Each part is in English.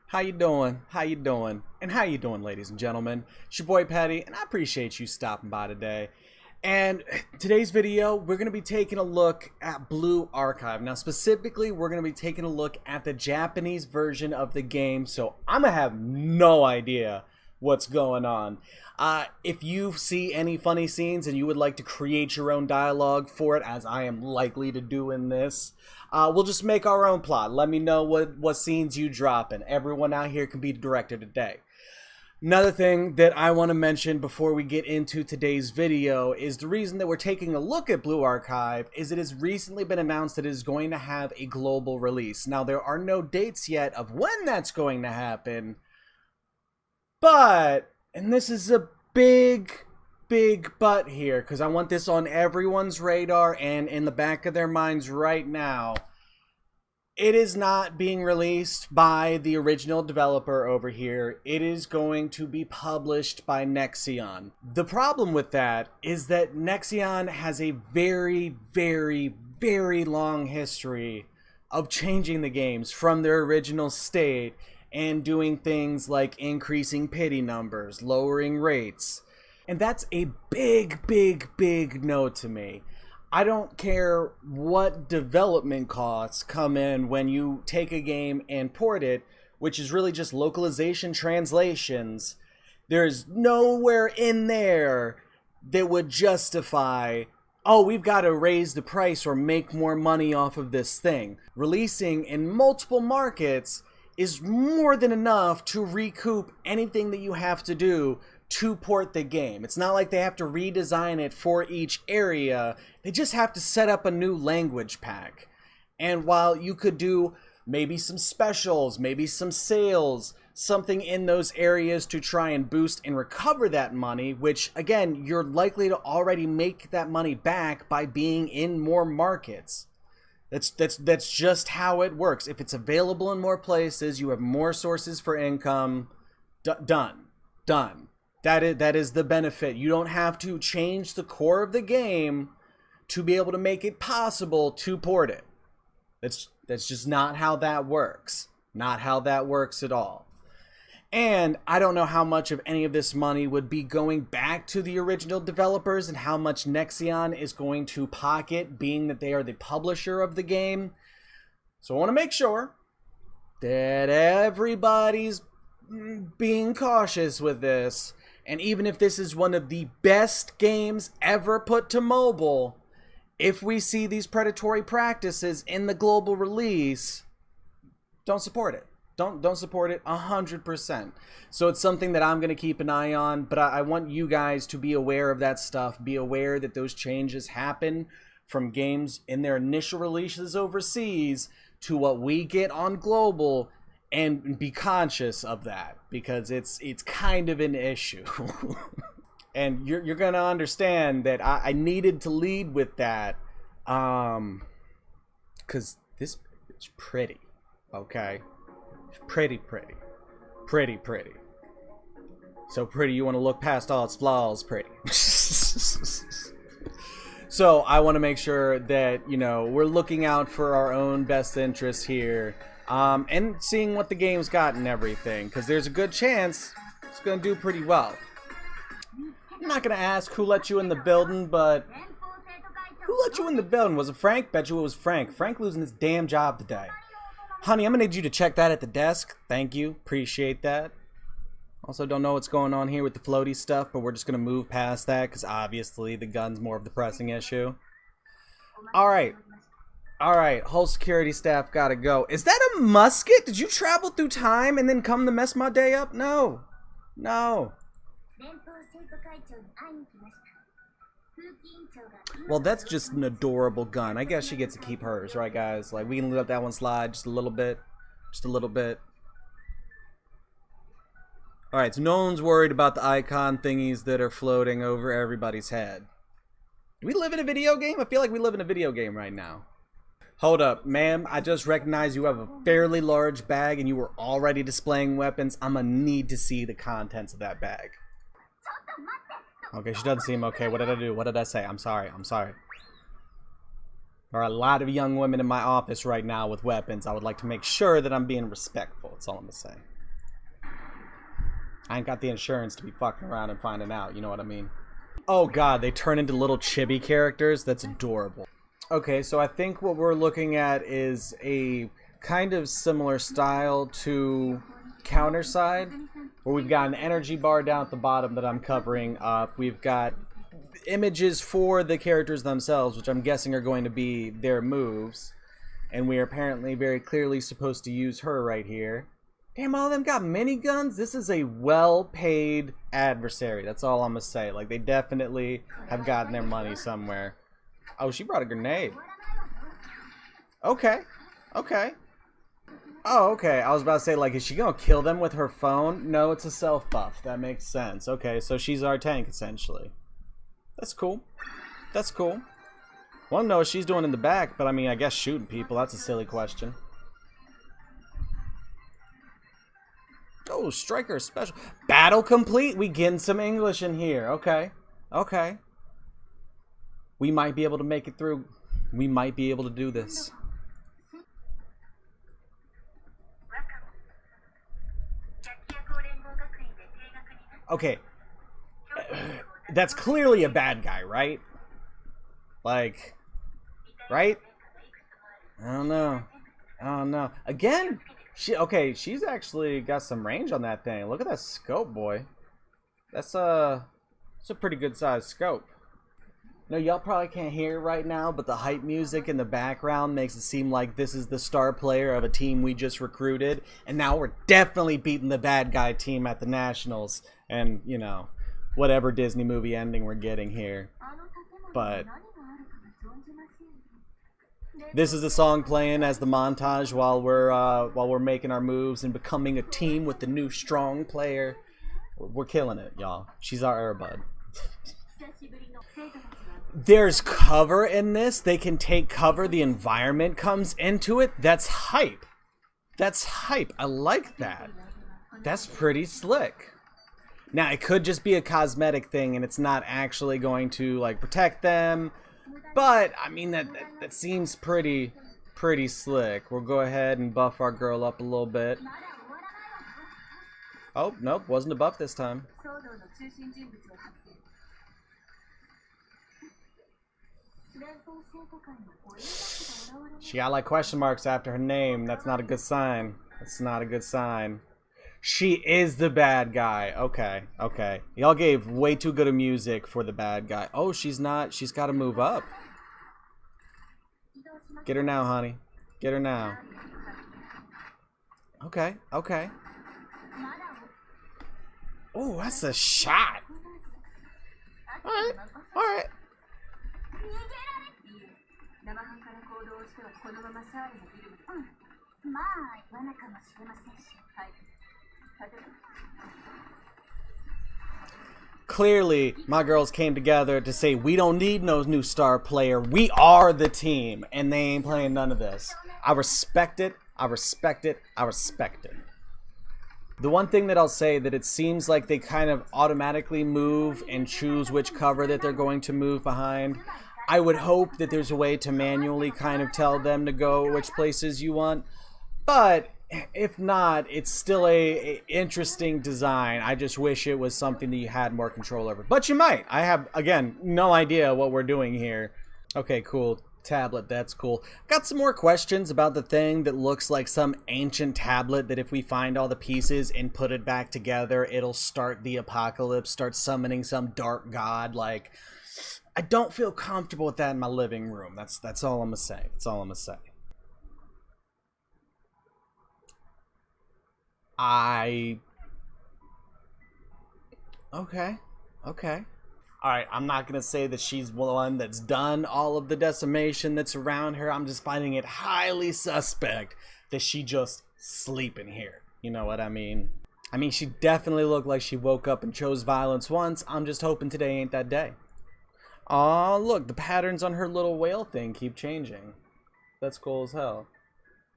How you doing? How you doing? And how you doing, ladies and gentlemen? It's your boy Petty, and I appreciate you stopping by today. And today's video, we're going to be taking a look at Blue Archive. Now, specifically, we're going to be taking a look at the Japanese version of the game, so I'm going to have no idea what's going on. If you see any funny scenes and you would like to create your own dialogue for it, as I am likely to do in this, we'll just make our own plot. Let me know what scenes you drop in. Everyone out here can be the director today. Another thing that I want to mention before we get into today's video is the reason that we're taking a look at Blue Archive is it has recently been announced that it is going to have a global release. Now, there are no dates yet of when that's going to happen, but, and this is a big but here, because I want this on everyone's radar and in the back of their minds right now. It is not being released by the original developer over here. It is going to be published by Nexon. The problem with that is that Nexon has a very long history of changing the games from their original state and doing things like increasing pity numbers, lowering rates. And that's a big no to me. I don't care what development costs come in when you take a game and port it, which is really just localization translations. There's nowhere in there that would justify, oh, we've got to raise the price or make more money off of this thing. Releasing in multiple markets is more than enough to recoup anything that you have to do to port the game. It's not like they have to redesign it for each area. They just have to set up a new language pack. And while you could do maybe some specials, maybe some sales, something in those areas to try and boost and recover that money, which again, you're likely to already make that money back by being in more markets. That's just how it works. If it's available in more places, you have more sources for income. Done. That is the benefit. You don't have to change the core of the game to be able to make it possible to port it. That's just not how that works. Not how that works at all. And I don't know how much of any of this money would be going back to the original developers and how much Nexon is going to pocket, being that they are the publisher of the game. So I want to make sure that everybody's being cautious with this. And even if this is one of the best games ever put to mobile, if we see these predatory practices in the global release, don't support it. Don't support it 100%. So it's something that I'm going to keep an eye on, but I want you guys to be aware of that stuff. Be aware that those changes happen from games in their initial releases overseas to what we get on global, and be conscious of that because it's kind of an issue. And you're going to understand that I needed to lead with that because this is pretty, okay? Pretty. So pretty, you want to look past all its flaws, pretty. So I want to make sure that, you know, we're looking out for our own best interests here, and seeing what the game's got and everything, because there's a good chance it's going to do pretty well. I'm not going to ask who let you in the building, but who let you in the building? Was it Frank? Bet you it was Frank. Frank losing his damn job today. Honey, I'm going to need you to check that at the desk. Thank you. Appreciate that. Also, don't know what's going on here with the floaty stuff, but we're just going to move past that because obviously the gun's more of the pressing issue. Alright, whole security staff gotta go. Is that a musket? Did you travel through time and then come to mess my day up? No. Well, that's just an adorable gun. I guess she gets to keep hers, right, guys? Like, we can let that one slide just a little bit. Alright, so no one's worried about the icon thingies that are floating over everybody's head. Do we live in a video game? I feel like we live in a video game right now. Hold up, ma'am. I just recognize you have a fairly large bag and you were already displaying weapons. I'm gonna need to see the contents of that bag. Okay, she doesn't seem okay. What did I do? What did I say? I'm sorry. There are a lot of young women in my office right now with weapons. I would like to make sure that I'm being respectful. That's all I'm gonna say. I ain't got the insurance to be fucking around and finding out, you know what I mean? Oh god, they turn into little chibi characters? That's adorable. Okay, so I think what we're looking at is a kind of similar style to Counterside, where we've got an energy bar down at the bottom that I'm covering up. We've got images for the characters themselves, which I'm guessing are going to be their moves. And we are apparently very clearly supposed to use her right here. Damn, all of them got miniguns? This is a well-paid adversary. That's all I'm gonna say. Like, they definitely have gotten their money somewhere. Oh, she brought a grenade. Okay. Okay. Oh, okay. I was about to say, like, is she gonna kill them with her phone? No, it's a self-buff. That makes sense. Okay, so she's our tank, essentially. That's cool. That's cool. Wanna know what she's doing in the back, but I mean, I guess shooting people. That's a silly question. Oh, Striker special. Battle complete? We getting some English in here. Okay. Okay. We might be able to make it through. We might be able to do this. Okay. That's clearly a bad guy, right? Like, right? I don't know. I don't know. Again, she's actually got some range on that thing. Look at that scope, boy. That's a pretty good sized scope. No, y'all probably can't hear it right now, but the hype music in the background makes it seem like this is the star player of a team we just recruited, and now we're definitely beating the bad guy team at the Nationals, and, you know, whatever Disney movie ending we're getting here. But this is the song playing as the montage while we're making our moves and becoming a team with the new strong player. We're killing it, y'all. She's our Airbud. There's cover in this. They can take cover. The environment comes into it. That's hype. That's hype. I like that. That's pretty slick. Now, it could just be a cosmetic thing and it's not actually going to, like, protect them. But, I mean, that seems pretty slick. We'll go ahead and buff our girl up a little bit. Oh, nope. Wasn't a buff this time. She got like question marks after her name. That's not a good sign. That's not a good sign. She is the bad guy. Okay, okay. Y'all gave way too good of music for the bad guy. Oh, she's not. She's got to move up. Get her now, honey. Get her now. Okay, okay. Oh, that's a shot. Alright, alright. Clearly, my girls came together to say we don't need no new star player. We are the team, and they ain't playing none of this. I respect it. I respect it. I respect it. The one thing that I'll say that it seems like they kind of automatically move and choose which cover that they're going to move behind. I would hope that there's a way to manually kind of tell them to go which places you want. But if not, it's still a interesting design. I just wish it was something that you had more control over. But you might. I have, again, no idea what we're doing here. Okay, cool. Tablet, that's cool. Got some more questions about the thing that looks like some ancient tablet that if we find all the pieces and put it back together, it'll start the apocalypse, start summoning some dark god. Like, I don't feel comfortable with that in my living room. That's all I'm gonna say. That's all I'm gonna say. Okay. Okay. Alright, I'm not going to say that she's one that's done all of the decimation that's around her. I'm just finding it highly suspect that she just sleeping here. You know what I mean? I mean, she definitely looked like she woke up and chose violence once. I'm just hoping today ain't that day. Aw, look, the patterns on her little whale thing keep changing. That's cool as hell.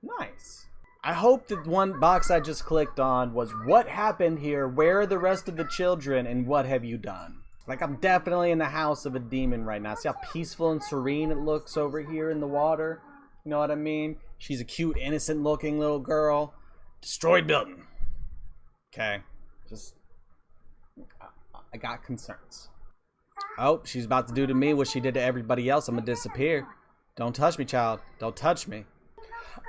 Nice. I hope that one box I just clicked on was what happened here, where are the rest of the children, and what have you done? Like, I'm definitely in the house of a demon right now. See how peaceful and serene it looks over here in the water? You know what I mean? She's a cute, innocent-looking little girl. Destroyed building. Okay. Just I got concerns. Oh, she's about to do to me what she did to everybody else. I'm gonna disappear. Don't touch me, child. Don't touch me.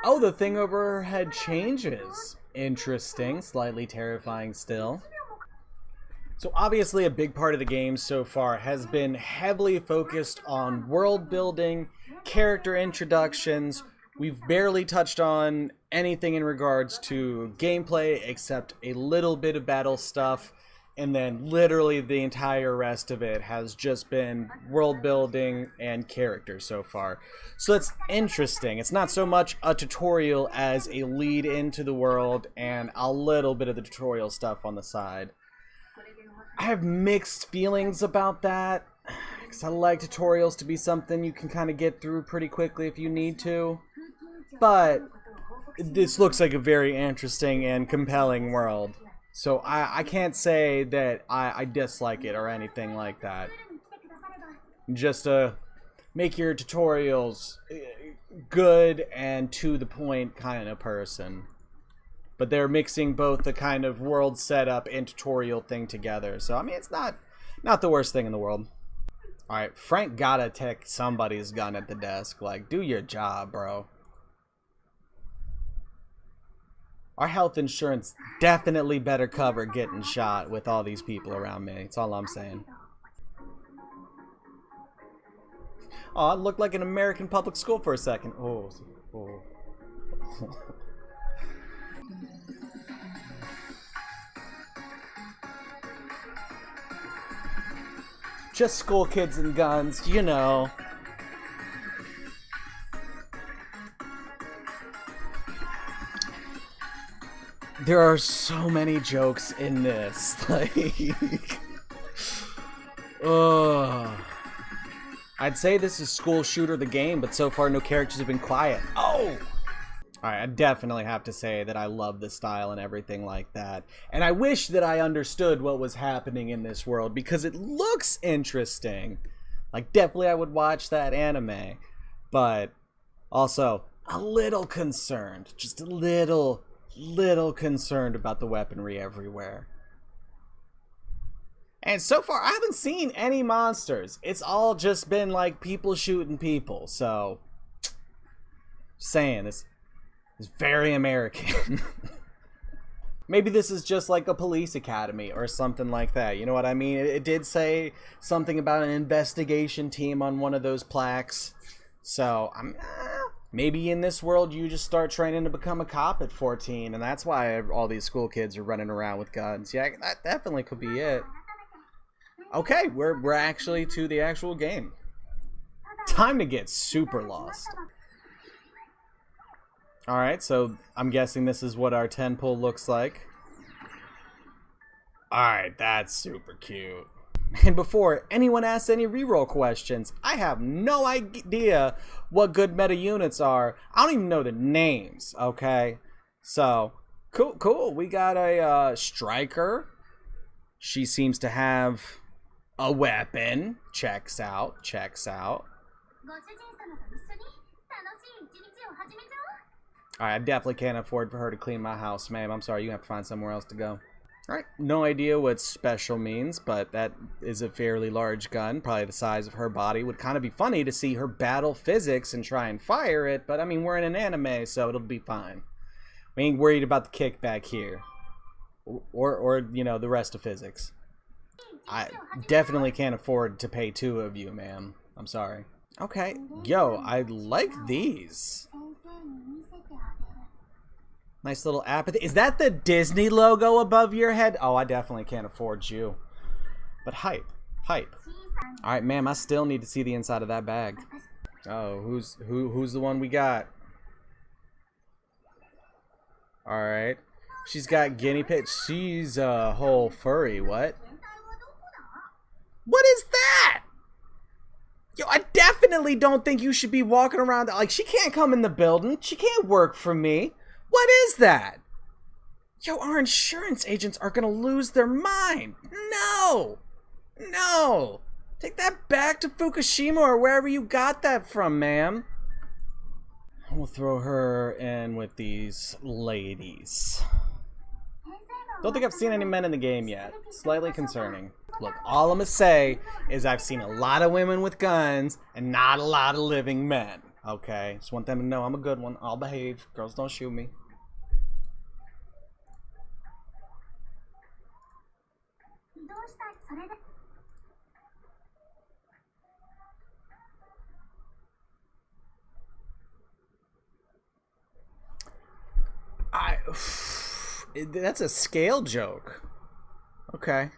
Oh, the thing over her head changes. Interesting. Slightly terrifying still. So obviously a big part of the game so far has been heavily focused on world building, character introductions. We've barely touched on anything in regards to gameplay except a little bit of battle stuff. And then literally the entire rest of it has just been world building and character so far. So that's interesting. It's not so much a tutorial as a lead into the world and a little bit of the tutorial stuff on the side. I have mixed feelings about that, because I like tutorials to be something you can kind of get through pretty quickly if you need to. But this looks like a very interesting and compelling world. So I can't say that I dislike it or anything like that. Just make your tutorials good and to the point kind of person. But they're mixing both the kind of world setup and tutorial thing together. So, I mean, it's not the worst thing in the world. Alright, Frank gotta take somebody's gun at the desk. Like, do your job, bro. Our health insurance definitely better cover getting shot with all these people around me. That's all I'm saying. Oh, it looked like an American public school for a second. Oh. Just school kids and guns, you know. There are so many jokes in this. Like, I'd say this is School Shooter the game, but so far no characters have been quiet. Oh! Alright, I definitely have to say that I love the style and everything like that. And I wish that I understood what was happening in this world, because it looks interesting. Like, definitely I would watch that anime. But also, a little concerned. Just a little concerned about the weaponry everywhere. And so far, I haven't seen any monsters. It's all just been, like, people shooting people. So, saying, it's very American. Maybe this is just like a police academy or something like that. You know what I mean? It did say something about an investigation team on one of those plaques. So, maybe in this world you just start training to become a cop at 14, and that's why all these school kids are running around with guns. Yeah, that definitely could be it. Okay, we're actually to the actual game. Time to get super lost. Alright, so I'm guessing this is what our 10 pull looks like. Alright, that's super cute. And before anyone asks any reroll questions, I have no idea what good meta units are. I don't even know the names, okay? So, cool. We got a striker. She seems to have a weapon. Checks out. Alright, I definitely can't afford for her to clean my house, ma'am. I'm sorry, you have to find somewhere else to go. Alright, no idea what special means, but that is a fairly large gun, probably the size of her body. Would kind of be funny to see her battle physics and try and fire it, but I mean, we're in an anime, so it'll be fine. We ain't worried about the kickback here. Or you know, the rest of physics. I definitely can't afford to pay 2 of you, ma'am. I'm sorry. Okay, yo, I like these. Nice little apathy. Is that the Disney logo above your head? Oh, I definitely can't afford you. But hype. Alright, ma'am, I still need to see the inside of that bag. Oh, who's the one we got? Alright. She's got guinea pig. She's a whole furry. What? What is that? Yo, I definitely don't think you should be walking around. Like, she can't come in the building. She can't work for me. What is that? Yo, our insurance agents are gonna lose their mind. No! Take that back to Fukushima or wherever you got that from, ma'am. We'll throw her in with these ladies. Don't think I've seen any men in the game yet. Slightly concerning. Look, all I'm gonna say is I've seen a lot of women with guns and not a lot of living men. Okay? Just want them to know I'm a good one. I'll behave. Girls don't shoot me. That's a scale joke. Okay.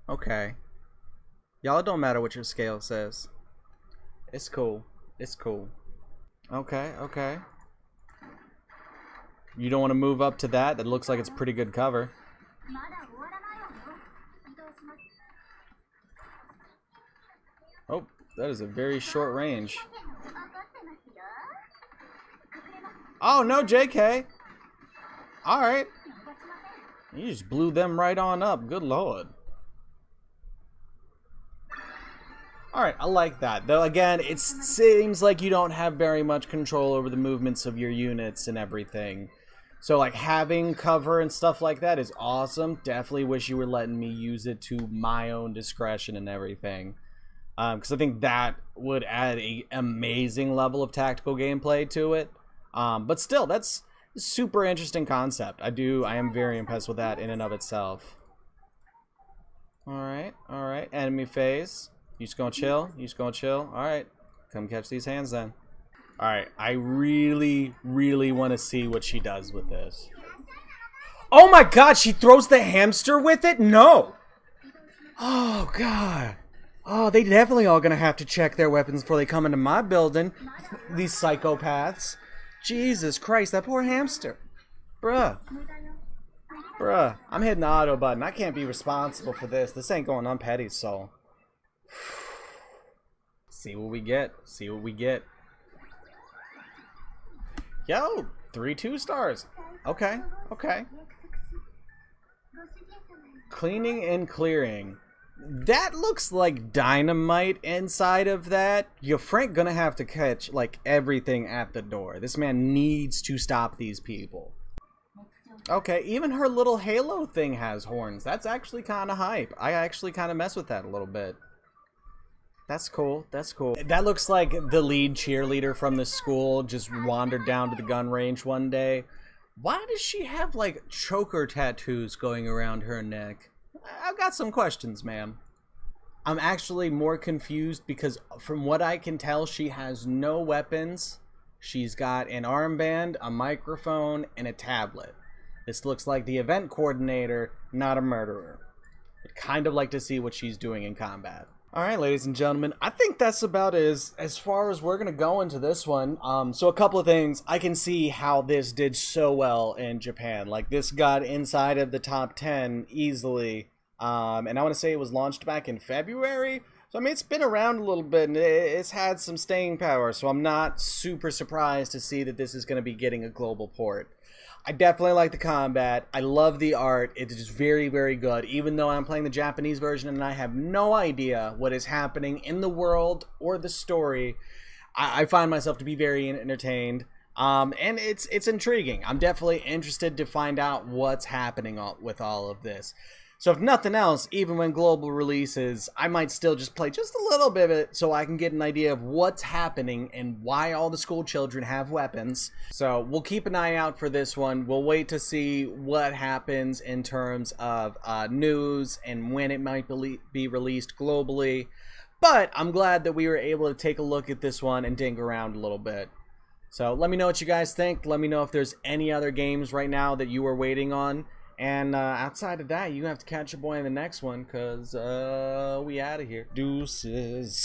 Okay. Y'all, it don't matter what your scale says. It's cool. It's cool. Okay, okay. You don't want to move up to that? That looks like it's pretty good cover. Oh, that is a very short range. Oh, no, JK. Alright. You just blew them right on up. Good lord. Alright, I like that. Though, again, it seems like you don't have very much control over the movements of your units and everything. So, like, having cover and stuff like that is awesome. Definitely wish you were letting me use it to my own discretion and everything. Because I think that would add an amazing level of tactical gameplay to it. But still, that's a super interesting concept. I am very impressed with that in and of itself. Alright, alright. Enemy phase. You just gonna chill? You just gonna chill? Alright. Come catch these hands then. Alright, I really, really want to see what she does with this. Oh my god, she throws the hamster with it? No! Oh god. Oh, they definitely all gonna have to check their weapons before they come into my building. These psychopaths. Jesus Christ, that poor hamster. Bruh. Bruh, I'm hitting the auto button. I can't be responsible for this. This ain't going on Petty's soul. See what we get. See what we get. Yo, 3 2-stars. Okay, okay. Cleaning and clearing. That looks like dynamite inside of that. Yo, Frank gonna have to catch, like, everything at the door. This man needs to stop these people. Okay, even her little halo thing has horns. That's actually kind of hype. I actually kind of mess with that a little bit. That's cool. That's cool. That looks like the lead cheerleader from the school just wandered down to the gun range one day. Why does she have, like, choker tattoos going around her neck? I've got some questions, ma'am. I'm actually more confused because from what I can tell, she has no weapons. She's got an armband, a microphone, and a tablet. This looks like the event coordinator, not a murderer. I'd kind of like to see what she's doing in combat. Alright, ladies and gentlemen, I think that's about as far as we're going to go into this one. So a couple of things. I can see how this did so well in Japan. Like, this got inside of the top 10 easily. And I want to say it was launched back in February. So, I mean, it's been around a little bit, and it's had some staying power. So I'm not super surprised to see that this is going to be getting a global port. I definitely like the combat. I love the art. It's just very, very good. Even though I'm playing the Japanese version and I have no idea what is happening in the world or the story, I find myself to be very entertained. And it's intriguing. I'm definitely interested to find out what's happening with all of this. So if nothing else, even when global releases, I might still just play just a little bit of it so I can get an idea of what's happening and why all the school children have weapons. So we'll keep an eye out for this one. We'll wait to see what happens in terms of news and when it might be released globally. But I'm glad that we were able to take a look at this one and dink around a little bit. So let me know what you guys think. Let me know if there's any other games right now that you are waiting on. And outside of that, you have to catch your boy in the next one, because we out of here. Deuces.